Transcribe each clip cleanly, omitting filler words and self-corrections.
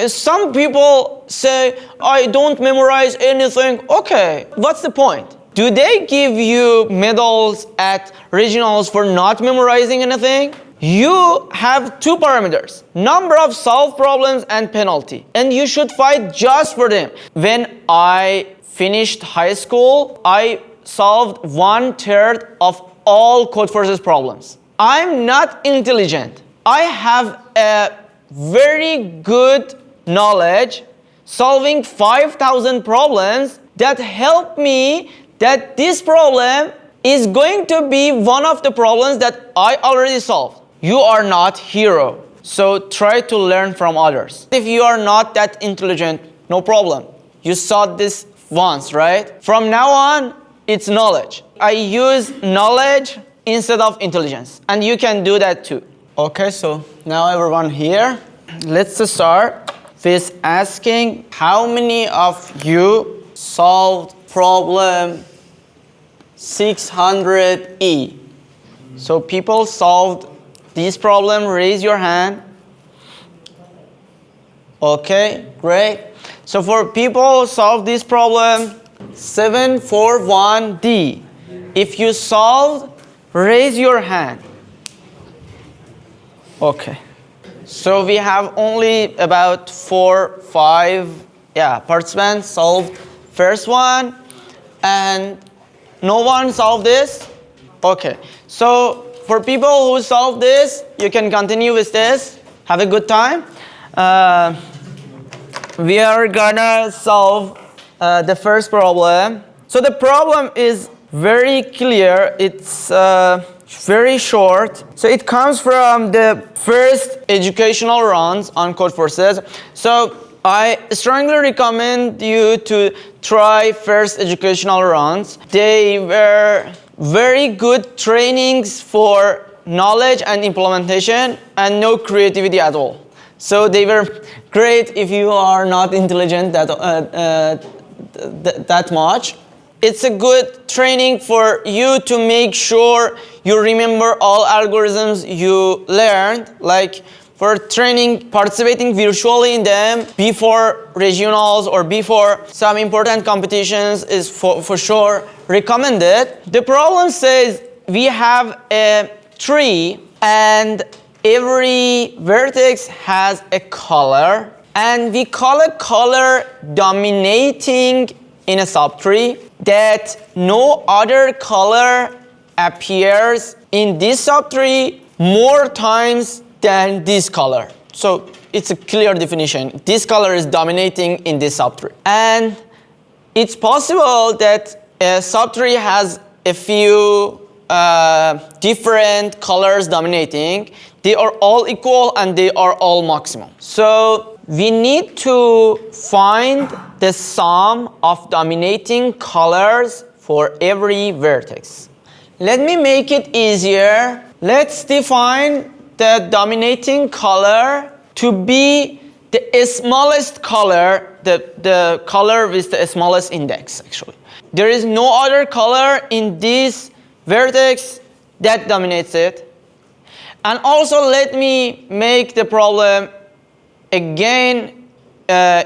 Some people say, I don't memorize anything. Okay, what's the point? Do they give you medals at regionals for not memorizing anything? You have two parameters, number of solved problems and penalty, and you should fight just for them. When I finished high school, I solved 1/3 of all Codeforces problems. I'm not intelligent. I have a very good knowledge solving 5,000 problems that help me that this problem is going to be one of the problems that I already solved. You are not hero, so try to learn from others. If you are not that intelligent, no problem. You saw this once, right? From now on, it's knowledge. I use knowledge instead of intelligence, and you can do that too. Okay, so now everyone here, let's start with asking how many of you solved problem 600E? So people solved this problem, raise your hand. Okay, great. So for people who solve this problem 741D, if you solved, raise your hand. Okay. So we have only about 4-5 participants solved first one, and no one solved this. Okay. So for people who solved this, you can continue with this. Have a good time. We are gonna solve the first problem. So the problem is very clear. It's very short. So it comes from the first educational rounds on Codeforces. So I strongly recommend you to try first educational rounds. They were very good trainings for knowledge and implementation and no creativity at all. So they were great if you are not intelligent that much. It's a good training for you to make sure you remember all algorithms you learned, like for training, participating virtually in them before regionals or before some important competitions is for sure recommended. The problem says we have a tree and every vertex has a color, and we call a color dominating in a subtree that no other color appears in this subtree more times than this color. So it's a clear definition. This color is dominating in this subtree. And it's possible that a subtree has a few different colors dominating. They are all equal and they are all maximum. So we need to find the sum of dominating colors for every vertex. Let me make it easier. Let's define the dominating color to be the smallest color, the color with the smallest index, actually. There is no other color in this vertex that dominates it. And also let me make the problem again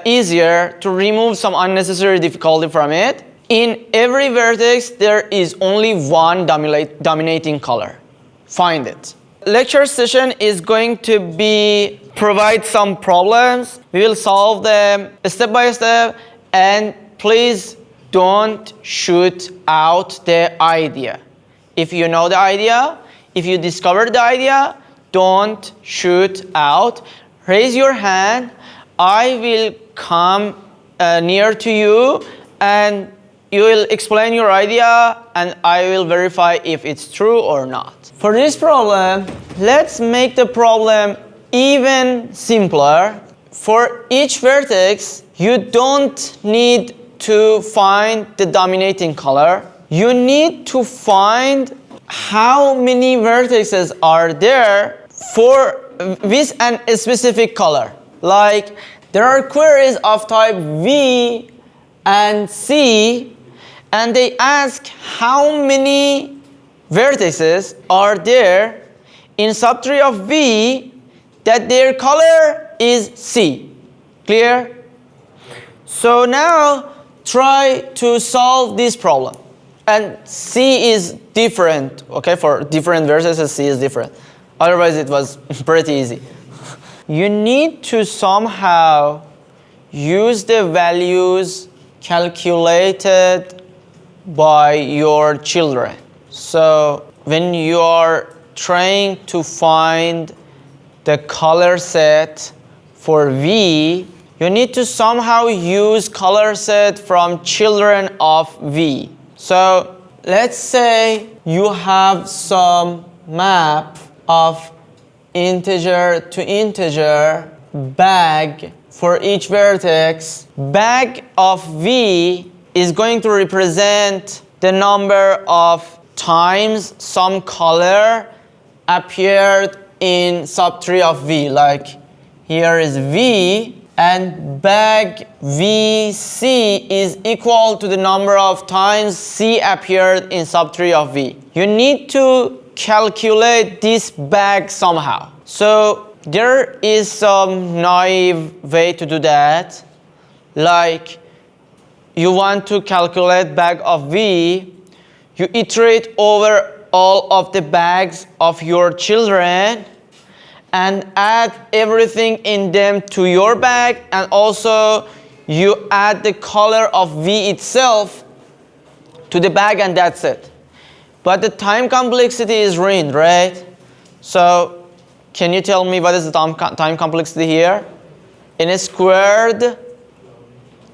easier to remove some unnecessary difficulty from it. In every vertex, there is only one dominating color. Find it. Lecture session is going to be provide some problems. We will solve them step by step, and please don't shoot out the idea. If you know the idea, if you discovered the idea, don't shoot out. Raise your hand. I will come near to you and you will explain your idea and I will verify if it's true or not. For this problem, let's make the problem even simpler. For each vertex, you don't need to find the dominating color. You need to find how many vertices are there with a specific color. Like there are queries of type V and C, and they ask how many vertices are there in subtree of V that their color is C. Clear? So now try to solve this problem. And C is different, okay? For different vertices, C is different. Otherwise, it was pretty easy. You need to somehow use the values calculated by your children. So when you are trying to find the color set for V, you need to somehow use color set from children of V. So let's say you have some map of integer to integer bag for each vertex. Bag of V is going to represent the number of times some color appeared in subtree of V. Like here is V, and bag VC is equal to the number of times C appeared in subtree of V. You need to calculate this bag somehow. So there is some naive way to do that. Like you want to calculate bag of V, you iterate over all of the bags of your children and add everything in them to your bag, and also you add the color of V itself to the bag, and that's it. But the time complexity is ruined, right? So can you tell me what is the time complexity here? In a squared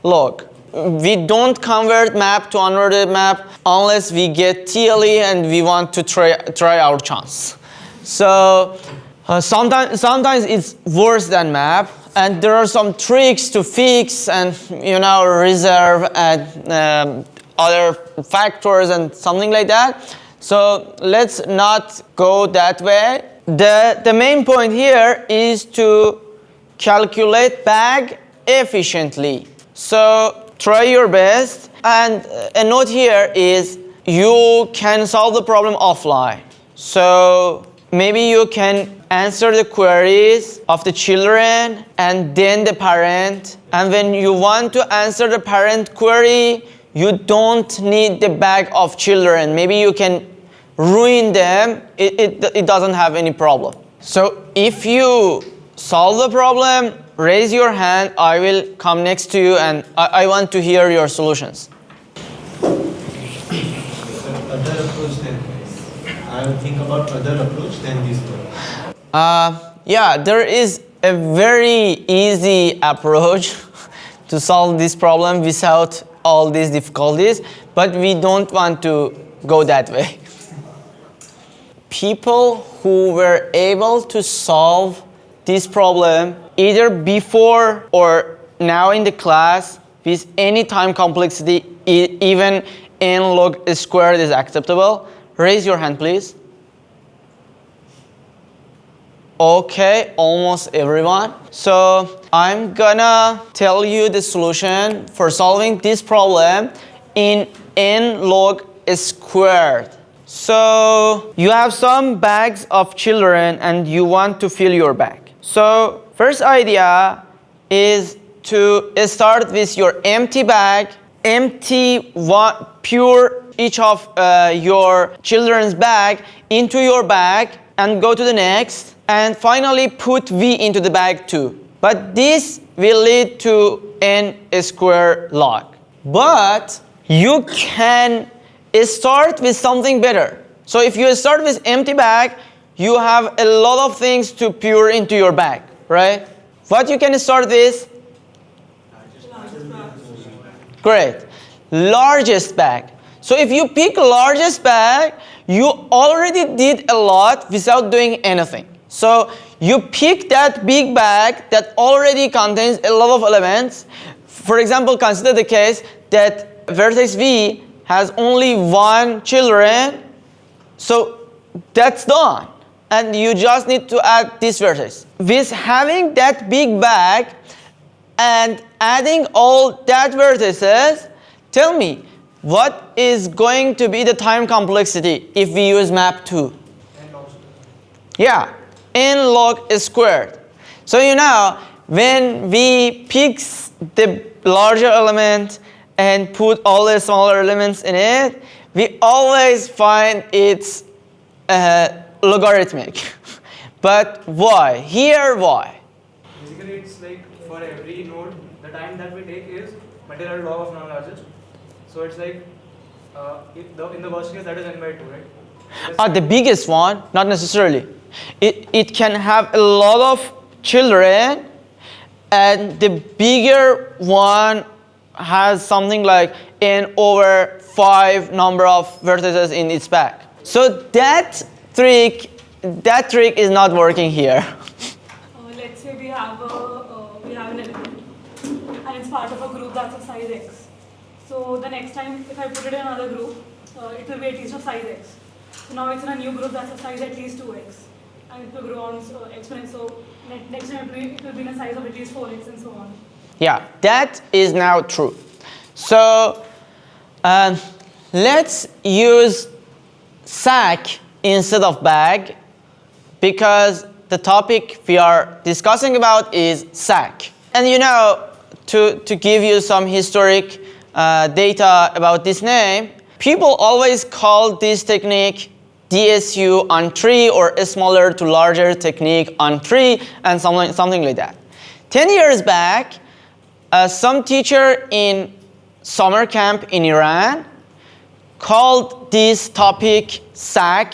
log. We don't convert map to unrotated map unless we get TLE and we want to try our chance. So sometimes it's worse than map, and there are some tricks to fix and reserve and other factors and something like that. So let's not go that way. The main point here is to calculate bag efficiently. So try your best, and a note here is you can solve the problem offline. So maybe you can answer the queries of the children and then the parent. And when you want to answer the parent query, you don't need the bag of children. Maybe you can ruin them. It doesn't have any problem. So if you solve the problem, raise your hand. I will come next to you and I want to hear your solutions. Other approach than this. I will think about other approach than this one. Yeah, there is a very easy approach to solve this problem without all these difficulties, but we don't want to go that way. People who were able to solve this problem either before or now in the class with any time complexity, even n log squared is acceptable. Raise your hand, please. Okay, almost everyone. So I'm gonna tell you the solution for solving this problem in n log squared. So you have some bags of children and you want to fill your bag. So first idea is to start with your empty bag, empty one, pure each of your children's bag into your bag and go to the next, and finally put V into the bag too. But this will lead to n square log. But you can start with something better. So if you start with empty bag, you have a lot of things to pour into your bag, right? What you can start with? Great. Largest bag. So if you pick largest bag, you already did a lot without doing anything. So you pick that big bag that already contains a lot of elements. For example, consider the case that vertex V has only one children. So that's done. And you just need to add this vertex. With having that big bag and adding all that vertices, tell me, what is going to be the time complexity if we use map 2? Yeah, n log squared. So when we pick the larger element and put all the smaller elements in it, we always find it's logarithmic. But why? Here, why? Basically, it's like for every node, the time that we take is material log of non-largest. So it's like in the worst case, that is n by 2, right? The biggest one, not necessarily. It can have a lot of children, and the bigger one has something like n over 5 number of vertices in its back. So that trick is not working here. Let's say we have an element, and it's part of a group that's of size x. So the next time, if I put it in another group, it will be at least of size x. So now it's in a new group that's of size at least 2x, and it will grow on exponent. So next time it will be in a size of at least 4x and so on. Yeah, that is now true. So let's use sack instead of bag, because the topic we are discussing about is sack. And you know, to give you some historic data about this name, people always call this technique DSU on tree, or a smaller to larger technique on tree, and something like that. 10 years back, some teacher in summer camp in Iran called this topic sack,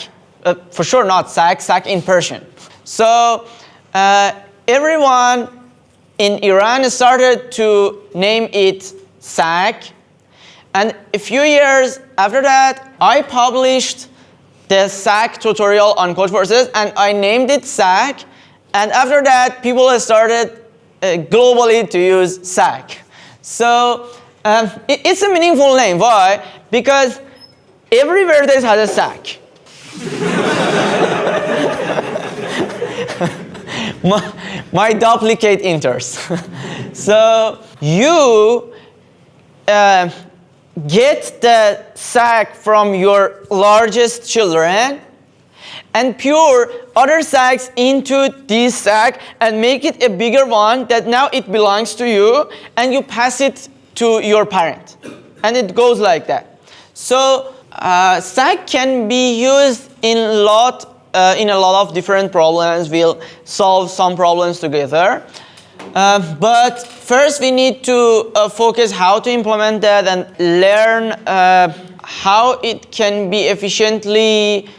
for sure not sack in Persian. So everyone in Iran started to name it sack, and a few years after that, I published the sack tutorial on Code Forces, and I named it sack, and after that, people started globally to use sack. So it's a meaningful name. Why? Because every vertex has a sack. my duplicate enters. So you get the sack from your largest children and pour other sacks into this sack and make it a bigger one that now it belongs to you, and you pass it to your parent. And it goes like that. So sack can be used in a lot of different problems. We'll solve some problems together. But first we need to focus how to implement that and learn how it can be efficiently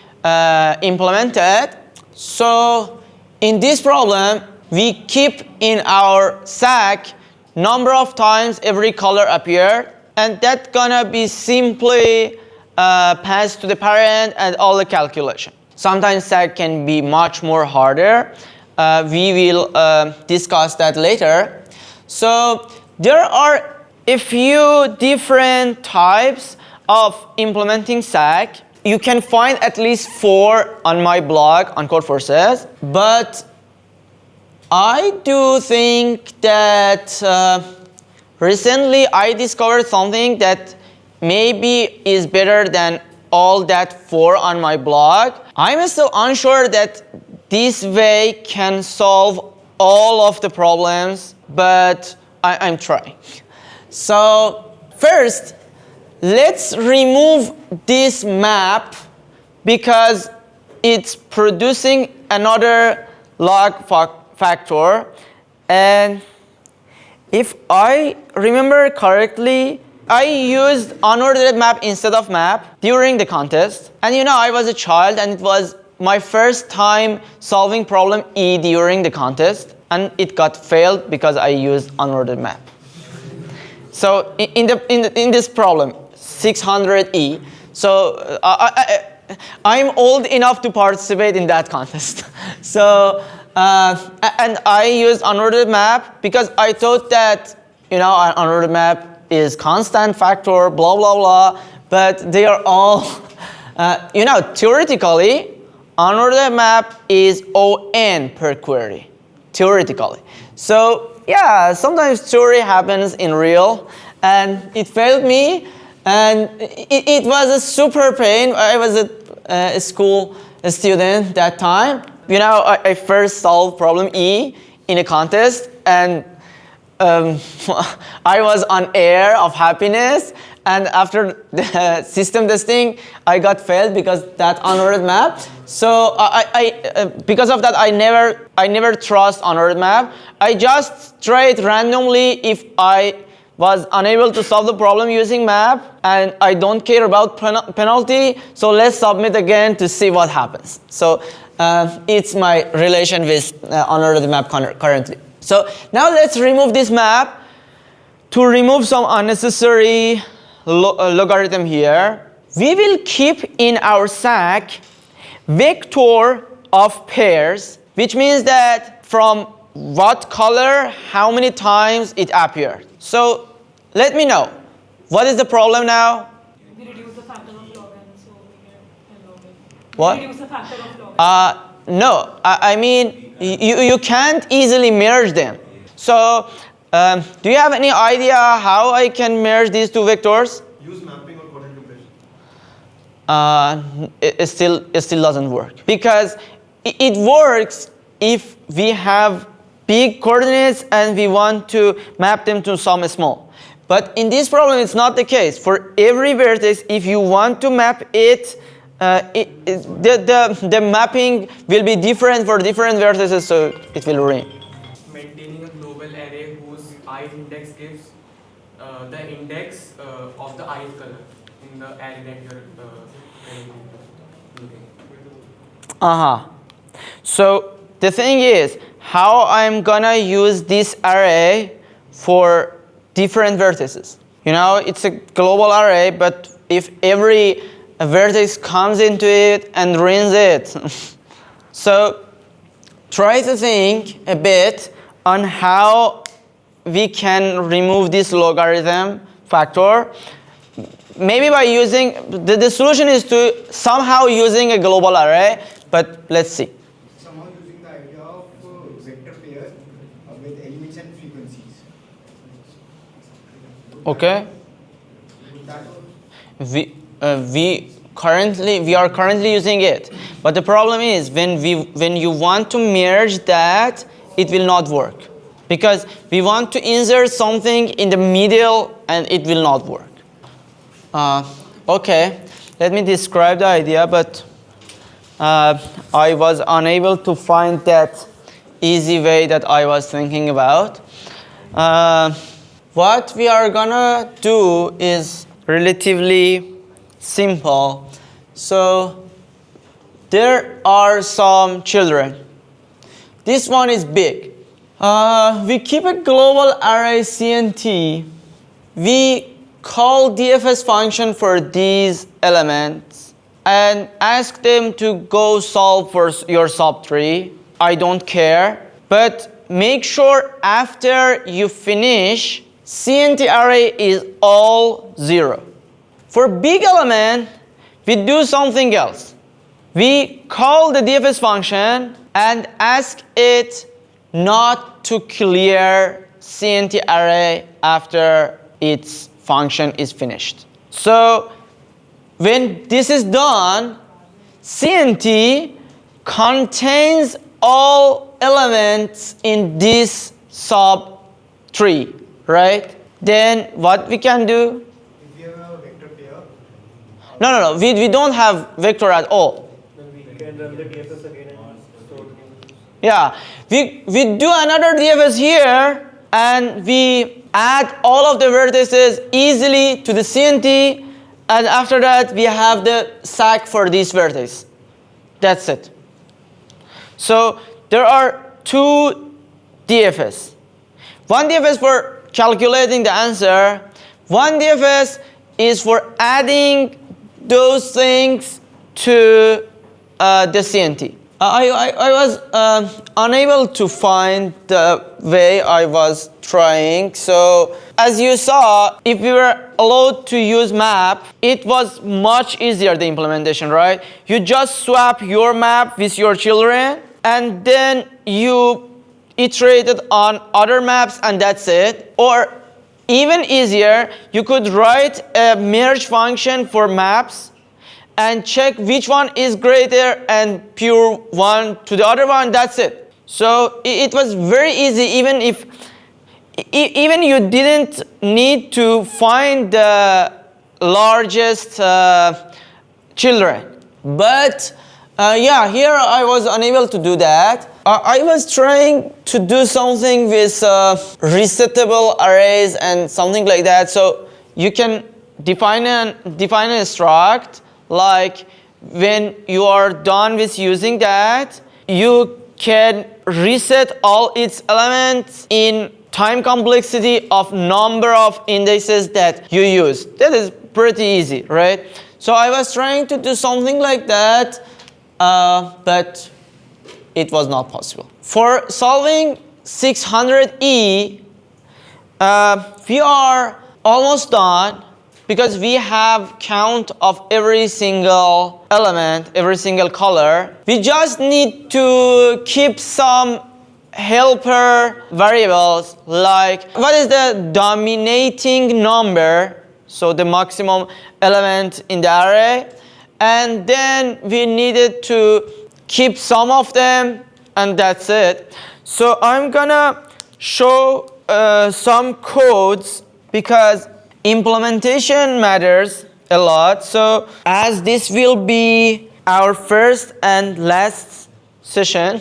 implemented. So in this problem, we keep in our sack number of times every color appeared, and that's gonna be simply passed to the parent and all the calculation. Sometimes sack can be much more harder. We will discuss that later. So there are a few different types of implementing sack. You can find at least 4 on my blog on Code Forces, but I do think that recently I discovered something that maybe is better than all that 4 on my blog. I'm still unsure that this way can solve all of the problems, but I'm trying. So first, let's remove this map because it's producing another log factor. And if I remember correctly, I used unordered map instead of map during the contest. And you know, I was a child and it was my first time solving problem E during the contest, and it got failed because I used unordered map. So in this problem, 600E, so I'm old enough to participate in that contest. So and I used unordered map because I thought that, you know, an unordered map is constant factor, blah blah blah, but they are all you know, theoretically unordered map is ON per query, theoretically. So yeah, sometimes theory happens in real, and it failed me, and it was a super pain. I was a school student that time. You know, I first solved problem E in a contest, and I was on air of happiness. And after the system testing, I got failed because that unraveled map. So because of that, I never trust unraveled map. I just try it randomly if I was unable to solve the problem using map, and I don't care about penalty. So let's submit again to see what happens. So it's my relation with unraveled map currently. So now let's remove this map. To remove some unnecessary logarithm here, we will keep in our stack vector of pairs, which means that from what color, how many times it appeared. So let me know, what is the problem now? We reduce the factor of log n, so we get log n. What? We reduce the factor of log n. No, I mean, you can't easily merge them. So do you have any idea how I can merge these two vectors? Use mapping or coordinate compression. It still doesn't work, because it works if we have big coordinates and we want to map them to some small. But in this problem, it's not the case. For every vertex, if you want to map it, the mapping will be different for different vertices, so it will ruin. Maintaining a global array whose ith index gives the index of the ith color in the array that you're looking. So the thing is, how I'm gonna use this array for different vertices. You know, it's a global array, but if every vertex comes into it and ruins it. So try to think a bit on how we can remove this logarithm factor. Maybe by using, the solution is to somehow using a global array, but let's see. Somehow using the idea of vector pairs with elements and frequencies. Okay. Would that we are currently using it, but the problem is when you want to merge that, it will not work, because we want to insert something in the middle and it will not work. Okay, let me describe the idea, but I was unable to find that easy way that I was thinking about. What we are gonna do is relatively simple. So there are some children. This one is big. We keep a global array CNT. We call DFS function for these elements and ask them to go solve for your subtree. I don't care, but make sure after you finish, CNT array is all 0. For big element, we do something else. We call the DFS function and ask it not to clear CNT array after its function is finished. So when this is done, CNT contains all elements in this subtree, right? Then what we can do? if you have a vector pair, No. We don't have vector at all. Then we can run the DFS again and store. Yeah, we do another DFS here, and we add all of the vertices easily to the CNT, and after that we have the SAC for these vertices. That's it. So there are two DFS. One DFS for calculating the answer. One DFS is for adding those things to the CNT. I was unable to find the way I was trying. So as you saw, if we were allowed to use map, it was much easier, the implementation, right? You just swap your map with your children, and then you iterated on other maps, and that's it. Or even easier, you could write a merge function for maps and check which one is greater and pure one to the other one. That's it. So it was very easy, even you didn't need to find the largest children. But yeah, here I was unable to do that. I was trying to do something with resettable arrays and something like that. So you can define an struct, like when you are done with using that, you can reset all its elements in time complexity of number of indices that you use. That is pretty easy, right? So I was trying to do something like that, but it was not possible. For solving 600E, we are almost done because we have count of every single element, every single color. We just need to keep some helper variables, like what is the dominating number, so the maximum element in the array, and then we needed to keep some of them, and that's it. So I'm gonna show some codes because implementation matters a lot. So as this will be our first and last session,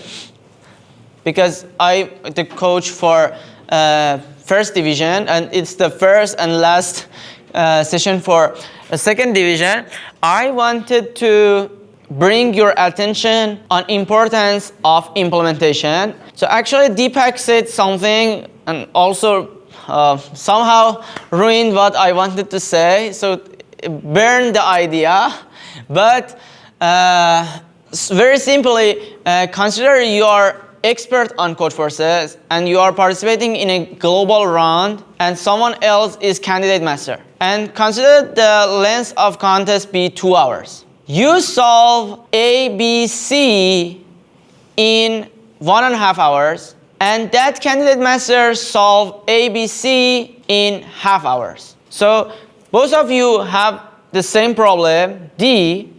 because I'm the coach for first division and it's the first and last session for a second division, I wanted to bring your attention on importance of implementation. So actually Deepak said something and also somehow ruined what I wanted to say, so burned the idea. But very simply, consider you are expert on Codeforces and you are participating in a global round and someone else is candidate master. And consider the length of contest be 2 hours. You solve A, B, C in 1.5 hours, and that candidate master solve A, B, C in half hours. So both of you have the same problem, D,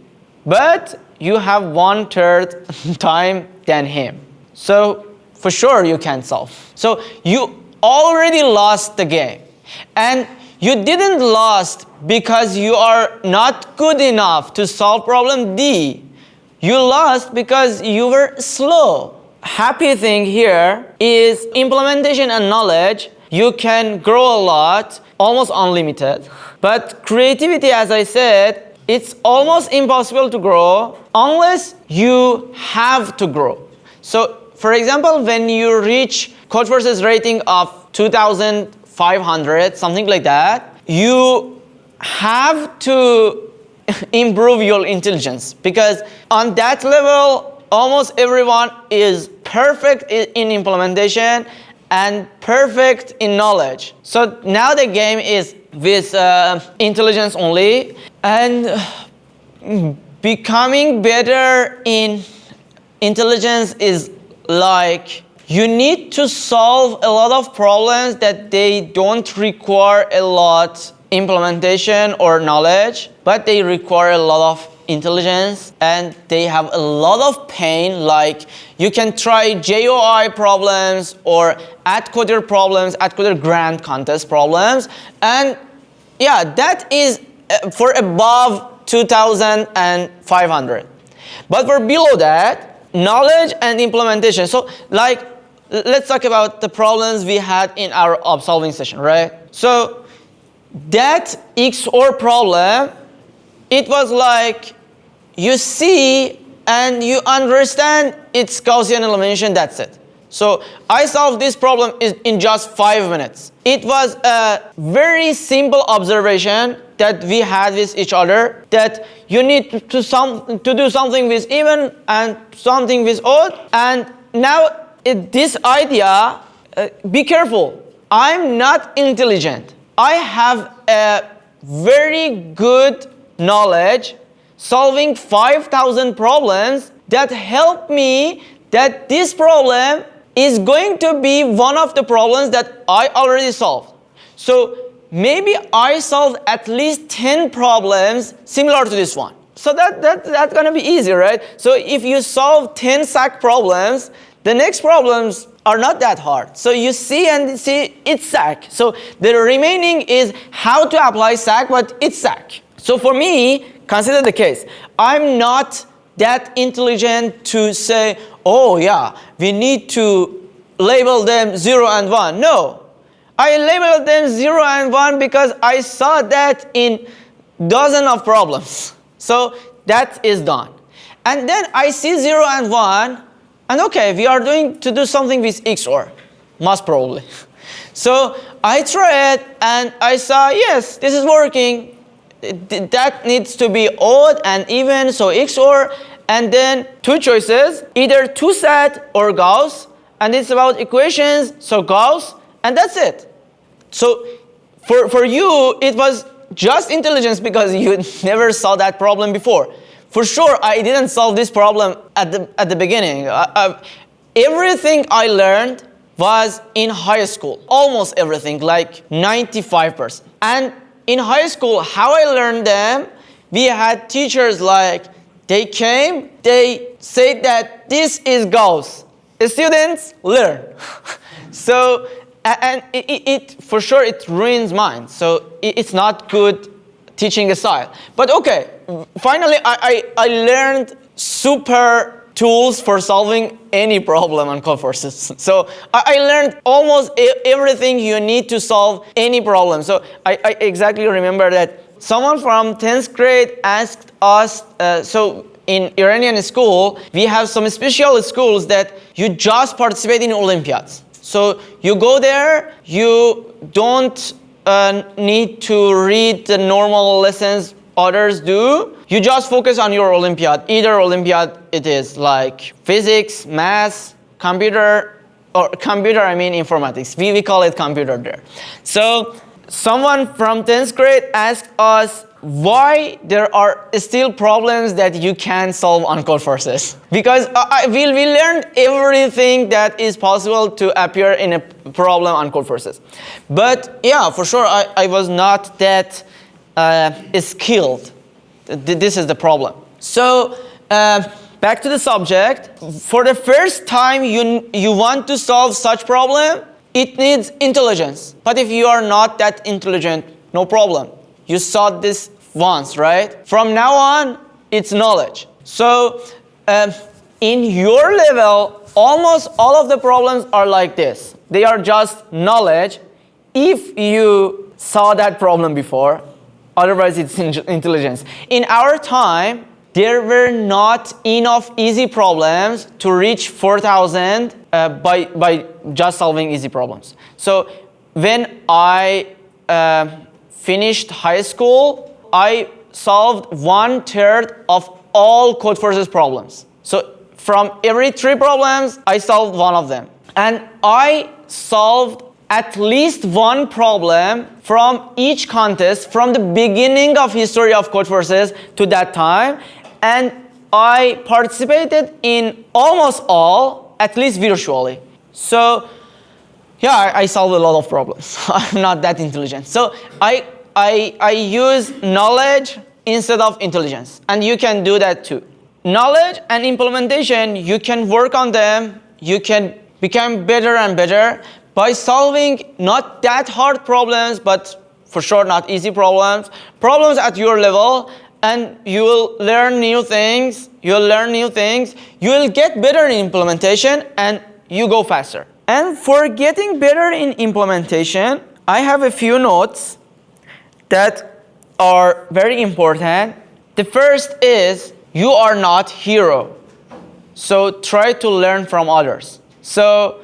but you have 1/3 time than him. So for sure you can solve. So you already lost the game. And you didn't lost because you are not good enough to solve problem D. You lost because you were slow. Happy thing here is implementation and knowledge. You can grow a lot, almost unlimited. But creativity, as I said, it's almost impossible to grow unless you have to grow. So for example, when you reach Codeforces rating of 2,500, something like that, you have to improve your intelligence, because on that level, almost everyone is perfect in implementation and perfect in knowledge. So now the game is with intelligence only, and becoming better in intelligence is like you need to solve a lot of problems that they don't require a lot implementation or knowledge, but they require a lot of intelligence and they have a lot of pain. Like you can try JOI problems or AdCoder problems, AdCoder Grand Contest problems, and yeah, that is for above 2,500. But for below that, knowledge and implementation. So like, let's talk about the problems we had in our solving session, right? So that XOR problem, it was like you see and you understand it's Gaussian elimination, that's it. So I solved this problem in just 5 minutes. It was a very simple observation that we had with each other, that you need to do something with even and something with odd. And now this idea, be careful. I'm not intelligent. I have a very good knowledge solving 5,000 problems that help me that this problem is going to be one of the problems that I already solved. So maybe I solved at least 10 problems similar to this one. So that's gonna be easy, right? So if you solve 10 SAC problems, the next problems are not that hard. So you see and see it's SAC. So the remaining is how to apply SAC, but it's SAC. So for me, consider the case. I'm not that intelligent to say, oh yeah, we need to label them 0 and 1. No. I labeled them 0 and 1 because I saw that in dozens of problems. So that is done. And then I see 0 and 1, and okay, we are going to do something with XOR, most probably. So I tried and I saw, yes, this is working. That needs to be odd and even, so XOR, and then two choices, either two-set or Gauss, and it's about equations, so Gauss, and that's it. So for you, it was just intelligence because you never saw that problem before. For sure, I didn't solve this problem at the beginning. Everything I learned was in high school. Almost everything, like 95%. And in high school, how I learned them, we had teachers like, they came, they said that this is Gauss. The students learn. So, and it for sure, it ruins minds. So it's not good teaching style. But okay, finally I learned super tools for solving any problem on Codeforces. So I learned almost everything you need to solve any problem. So I exactly remember that someone from 10th grade asked us, so in Iranian school, we have some special schools that you just participate in Olympiads. So you go there, you don't need to read the normal lessons others do. You just focus on your Olympiad. Either Olympiad it is like physics, math, computer, or computer, I mean informatics. We call it computer there. So someone from 10th grade asked us why there are still problems that you can solve on Codeforces. Because we learned everything that is possible to appear in a problem on Codeforces. But yeah, for sure, I was not that skilled. This is the problem. So back to the subject. For the first time you want to solve such problem, it needs intelligence. But if you are not that intelligent, no problem. You saw this once, right? From now on, it's knowledge. So in your level, almost all of the problems are like this. They are just knowledge if you saw that problem before. Otherwise, it's intelligence. In our time, there were not enough easy problems to reach 4,000 by just solving easy problems. So when I finished high school, I solved 1/3 of all Codeforces problems. So from every 3 problems, I solved 1 of them. And I solved at least 1 problem from each contest from the beginning of history of Codeforces to that time. And I participated in almost all, at least virtually. So yeah, I solved a lot of problems. I'm not that intelligent. So I use knowledge instead of intelligence. And you can do that too. Knowledge and implementation, you can work on them. You can become better and better by solving not that hard problems, but for sure not easy problems. Problems at your level, and you will learn new things. You'll learn new things. You will get better in implementation, and you go faster. And for getting better in implementation, I have a few notes that are very important. The first is, you are not hero. So try to learn from others. So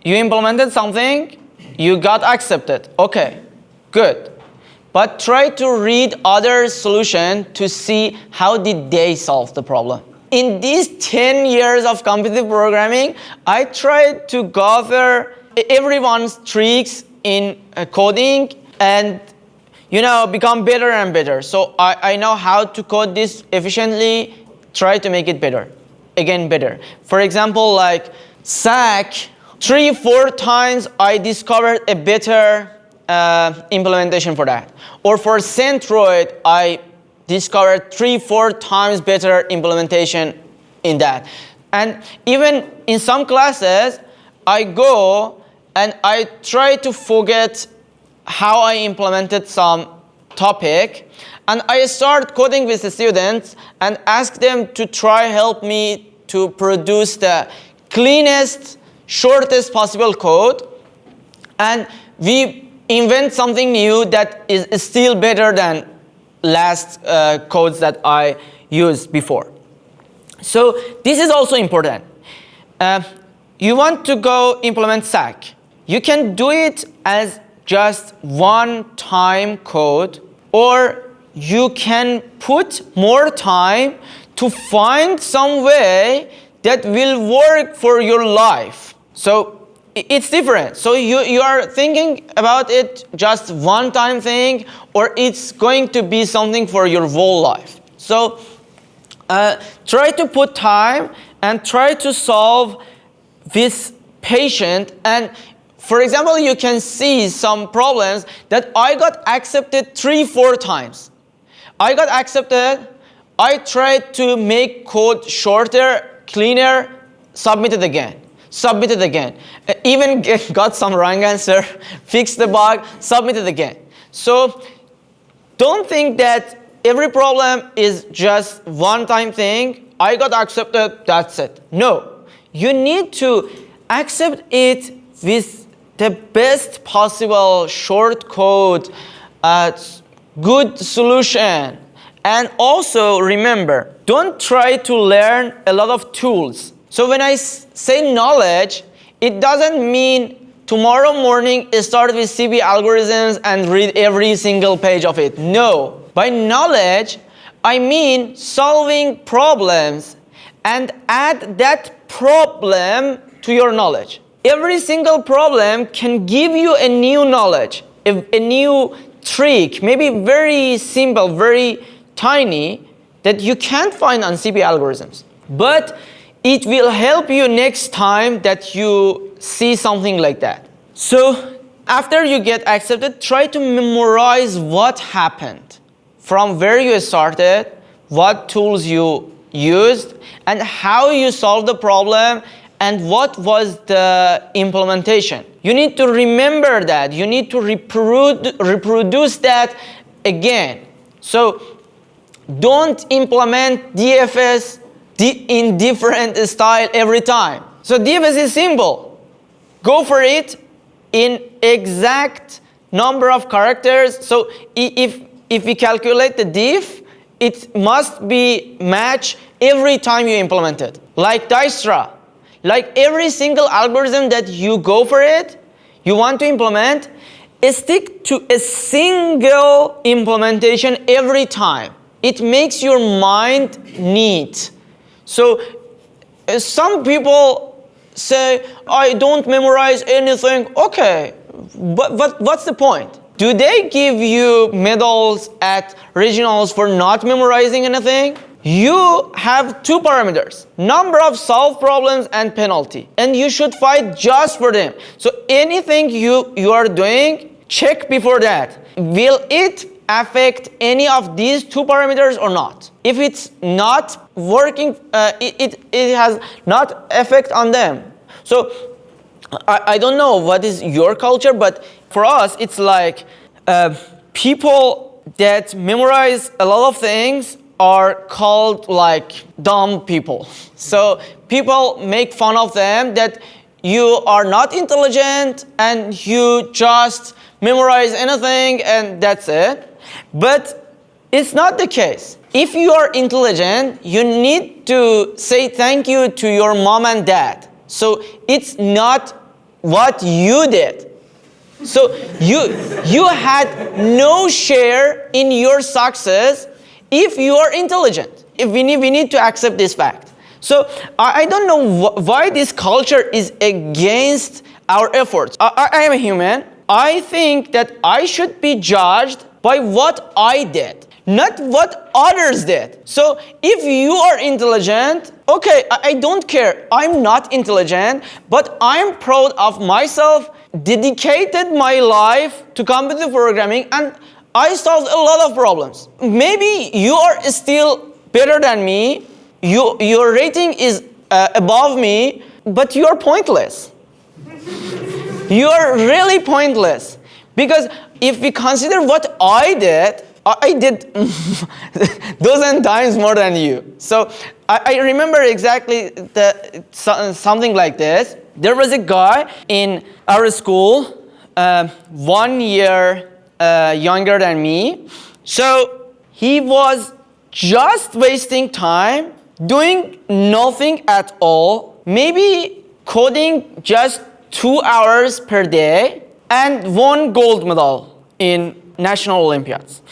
you implemented something, you got accepted. Okay, good. But try to read other solution to see how did they solve the problem. In these 10 years of competitive programming, I tried to gather everyone's tricks in coding and become better and better. So I know how to code this efficiently, try to make it better. Again, better. For example, like SAC, 3-4 times I discovered a better implementation for that. Or for Centroid, I discovered 3-4 times better implementation in that. And even in some classes, I go and I try to forget how I implemented some topic, and I start coding with the students and ask them to try help me to produce the cleanest, shortest possible code, and we invent something new that is still better than last codes that I used before. So this is also important. You want to go implement SAC. You can do it as just one-time code, or you can put more time to find some way that will work for your life. So it's different. So you are thinking about it just one-time thing, or it's going to be something for your whole life. So try to put time and try to solve this patient. And for example, you can see some problems that I got accepted 3-4 times. I got accepted, I tried to make code shorter, cleaner, submitted again. Even got some wrong answer, fixed the bug, submitted again. So don't think that every problem is just one-time thing. I got accepted, that's it. No, you need to accept it with the best possible short code, good solution. And also remember, don't try to learn a lot of tools. So when I say knowledge, it doesn't mean tomorrow morning start with CB algorithms and read every single page of it. No, by knowledge, I mean solving problems and add that problem to your knowledge. Every single problem can give you a new knowledge, a new trick, maybe very simple, very tiny, that you can't find on CB algorithms. But it will help you next time that you see something like that. So after you get accepted, try to memorize what happened, from where you started, what tools you used, and how you solved the problem, and what was the implementation. You need to remember that. You need to reproduce that again. So don't implement DFS in different style every time. So DFS is simple. Go for it in exact number of characters. So if we calculate the diff, it must be match every time you implement it. Like Dijkstra. Like every single algorithm that you go for it, you want to implement, stick to a single implementation every time. It makes your mind neat. So some people say, I don't memorize anything. Okay, but what's the point? Do they give you medals at regionals for not memorizing anything? You have two parameters, number of solved problems and penalty, and you should fight just for them. So anything you are doing, check before that. Will it affect any of these two parameters or not? If it's not working, it has not effect on them. So I don't know what is your culture, but for us it's like people that memorize a lot of things are called like dumb people. So people make fun of them that you are not intelligent and you just memorize anything and that's it. But it's not the case. If you are intelligent, you need to say thank you to your mom and dad. So it's not what you did. So you had no share in your success if you are intelligent. If we need to accept this fact. So I don't know why this culture is against our efforts. I am a human. I think that I should be judged by what I did, not what others did. So if you are intelligent, okay, I don't care. I'm not intelligent, but I'm proud of myself, dedicated my life to computer programming, and I solved a lot of problems. Maybe you are still better than me. Your rating is above me, but you're pointless. You're really pointless. Because if we consider what I did dozen times more than you. So I remember exactly something like this. There was a guy in our school, 1 year younger than me. So he was just wasting time, doing nothing at all, maybe coding just 2 hours per day, and won gold medal in National Olympiads.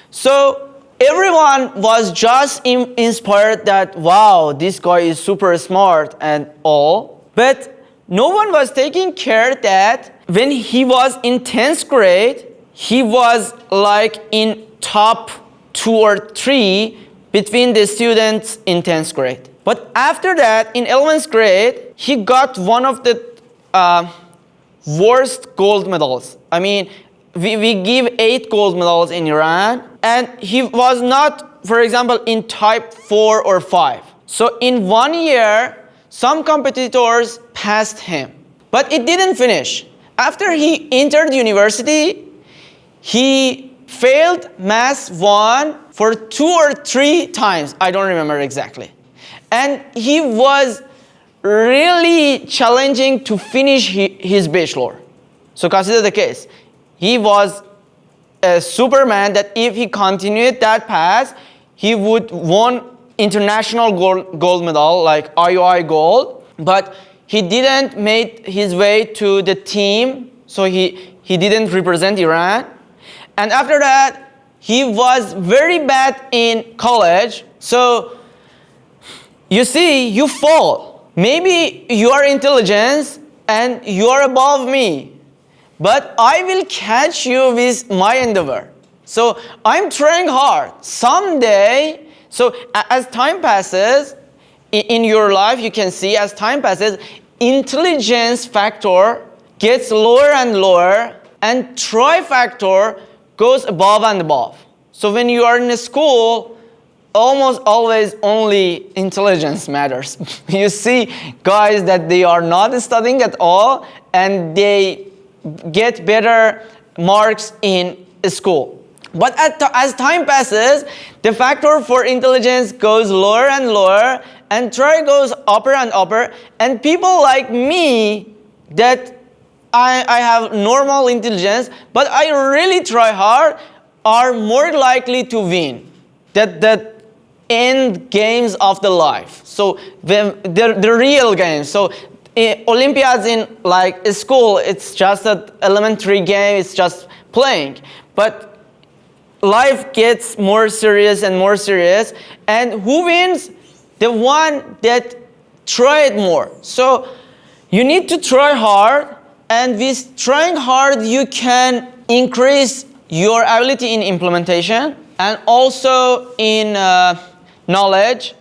So everyone was just inspired that, wow, this guy is super smart and all. But no one was taking care that when he was in 10th grade, he was like in top 2 or 3 between the students in 10th grade. But after that, in 11th grade, he got one of the worst gold medals. I mean, we give 8 gold medals in Iran, and he was not, for example, in type 4 or 5. So in 1 year, some competitors passed him. But it didn't finish. After he entered university, he failed Math 1 for 2 or 3 times. I don't remember exactly. And he was really challenging to finish his bachelor. So consider the case. He was a superman that if he continued that path, he would won international gold medal like IOI gold. But he didn't make his way to the team, so he didn't represent Iran. And after that, he was very bad in college. So you see, you fall. Maybe you are intelligent and you are above me, but I will catch you with my endeavor. So I'm trying hard. Someday, so as time passes, in your life, you can see as time passes, intelligence factor gets lower and lower, and try factor goes above and above. So when you are in a school, almost always only intelligence matters. You see guys that they are not studying at all, and they get better marks in school. But as time passes, the factor for intelligence goes lower and lower, and try goes upper and upper. And people like me, that I have normal intelligence, but I really try hard, are more likely to win. That end games of the life. So the real games. So Olympiads in like school, it's just an elementary game, it's just playing. But life gets more serious and more serious. And who wins? The one that tried more. So you need to try hard, and with trying hard, you can increase your ability in implementation and also in knowledge.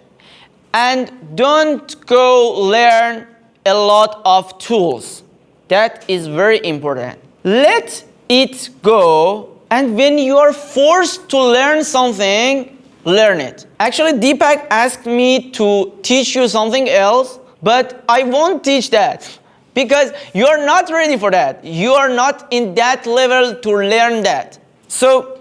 And don't go learn a lot of tools. That is very important. Let it go, and when you are forced to learn something, learn it. Actually, Deepak asked me to teach you something else, but I won't teach that because you are not ready for that. You are not in that level to learn that. So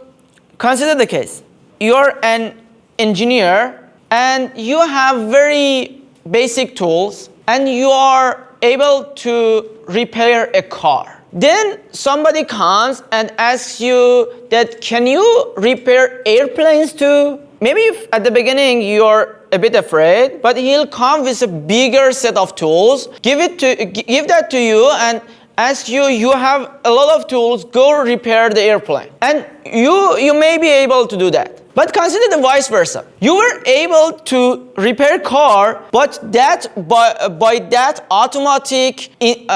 consider the case. You are an engineer and you have very basic tools and you are able to repair a car. Then somebody comes and asks you that, can you repair airplanes too? Maybe if at the beginning you're a bit afraid, but he'll come with a bigger set of tools, give that to you and ask you, you have a lot of tools, go repair the airplane. And you may be able to do that. But consider the vice versa. You were able to repair car, but that by that automatic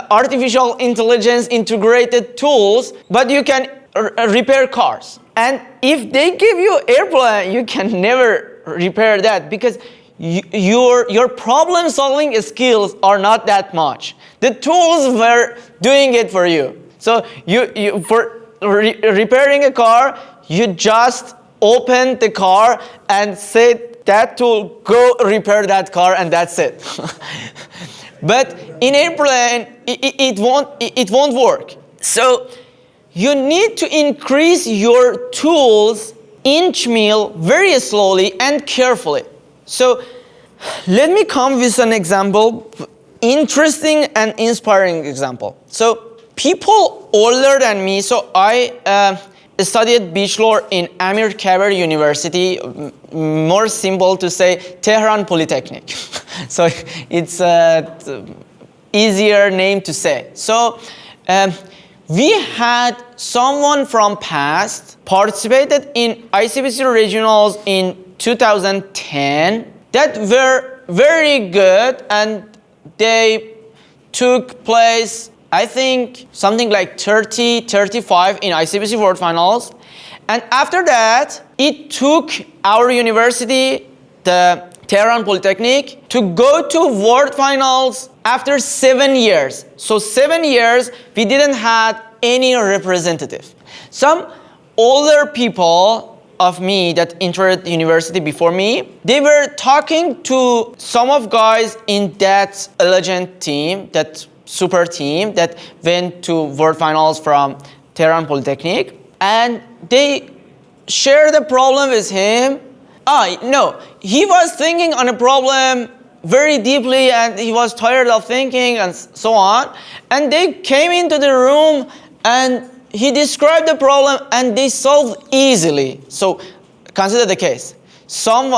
artificial intelligence integrated tools, but you can repair cars. And if they give you airplane, you can never repair that because your problem solving skills are not that much. The tools were doing it for you. So for repairing a car, you just open the car and say that tool, go repair that car, and that's it. But in airplane, it won't work. So you need to increase your tools inch meal very slowly and carefully. So let me come with an example, interesting and inspiring example. So people older than me, so I studied bachelor in AmirReza University, more simple to say Tehran Polytechnic. So it's an easier name to say. So we had someone from past participated in ICPC regionals in 2010 that were very good, and they took place, I think, something like 30, 35 in ICPC World Finals. And after that, it took our university, the Tehran Polytechnic, to go to World Finals after 7 years. So 7 years, we didn't have any representative. Some older people of me that entered the university before me, they were talking to some of guys in that legend team, that super team that went to World Finals from Tehran Polytechnic, and they shared the problem with him. No, he was thinking on a problem very deeply, and he was tired of thinking and so on. And they came into the room and he described the problem and they solved easily. So consider the case. Some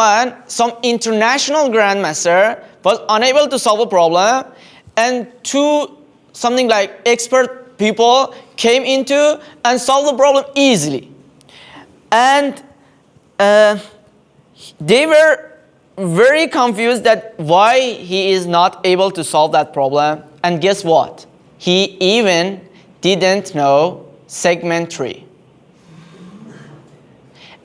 international grandmaster was unable to solve a problem, and two something like expert people came into and solved the problem easily. And they were very confused that why he is not able to solve that problem. And guess what? He even didn't know segment tree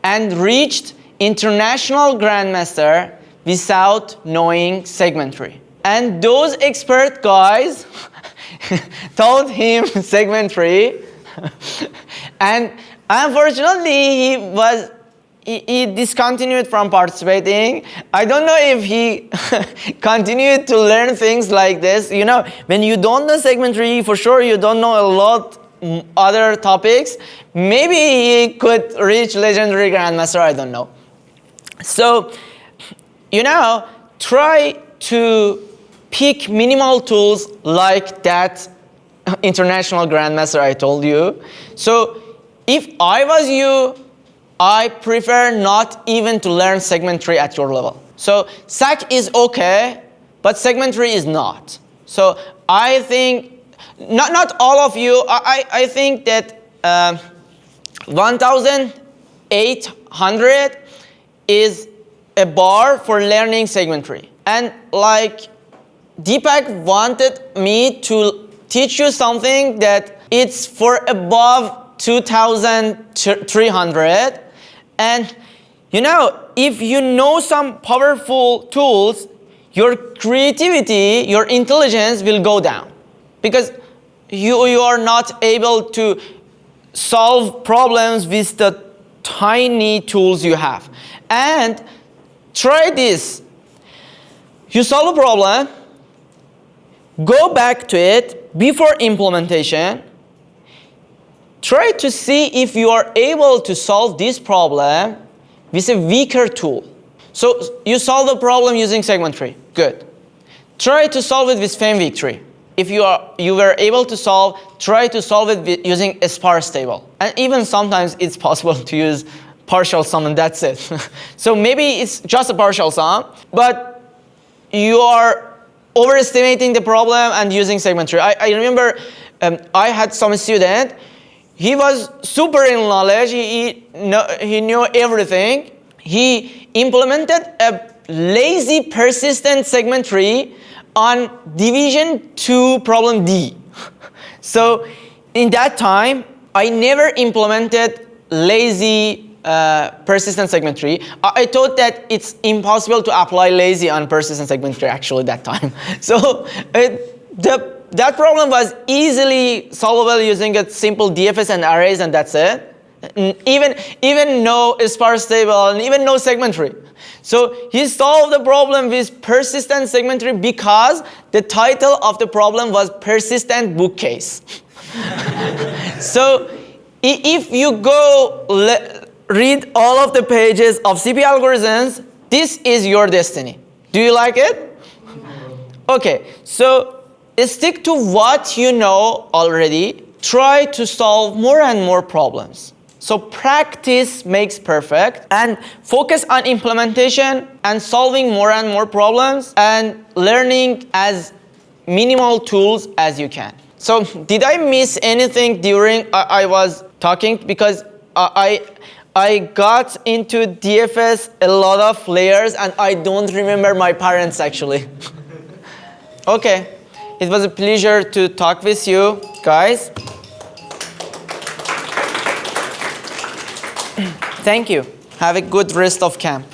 and reached international grandmaster without knowing segment tree. And those expert guys taught him segment tree, and unfortunately he discontinued from participating. I don't know if he continued to learn things like this. You know, when you don't know segment tree, for sure you don't know a lot other topics. Maybe he could reach legendary grandmaster, I don't know. So, you know, try to pick minimal tools like that international grandmaster I told you. So if I was you, I prefer not even to learn segment tree at your level. So SAC is okay, but segment tree is not. So I think, not all of you, I think that 1,800 is a bar for learning segment tree. And like Deepak wanted me to teach you something that it's for above 2,300. And you know, if you know some powerful tools, your creativity, your intelligence will go down, because you are not able to solve problems with the tiny tools you have. And try this. You solve a problem, go back to it before implementation. Try to see if you are able to solve this problem with a weaker tool. So you solve the problem using segment tree. Good. Try to solve it with Fenwick tree. If you were able to solve, try to solve it with using a sparse table. And even sometimes it's possible to use partial sum, and that's it. So maybe it's just a partial sum, but you are overestimating the problem and using segment tree. I remember I had some student. He was super in knowledge. He knew everything. He implemented a lazy persistent segment tree on division 2 problem D. So in that time, I never implemented lazy persistent segment tree. I thought that it's impossible to apply lazy on persistent segment tree actually that time. So that problem was easily solvable using a simple DFS and arrays, and that's it. even no sparse table, and even no segment tree. So he solved the problem with persistent segment tree because the title of the problem was persistent bookcase. So if you go read all of the pages of CP algorithms, this is your destiny. Do you like it? Okay, so stick to what you know already. Try to solve more and more problems. So practice makes perfect, and focus on implementation and solving more and more problems and learning as minimal tools as you can. So did I miss anything during I was talking? Because I got into DFS a lot of layers and I don't remember my parents actually. Okay, it was a pleasure to talk with you guys. Thank you. Have a good rest of camp.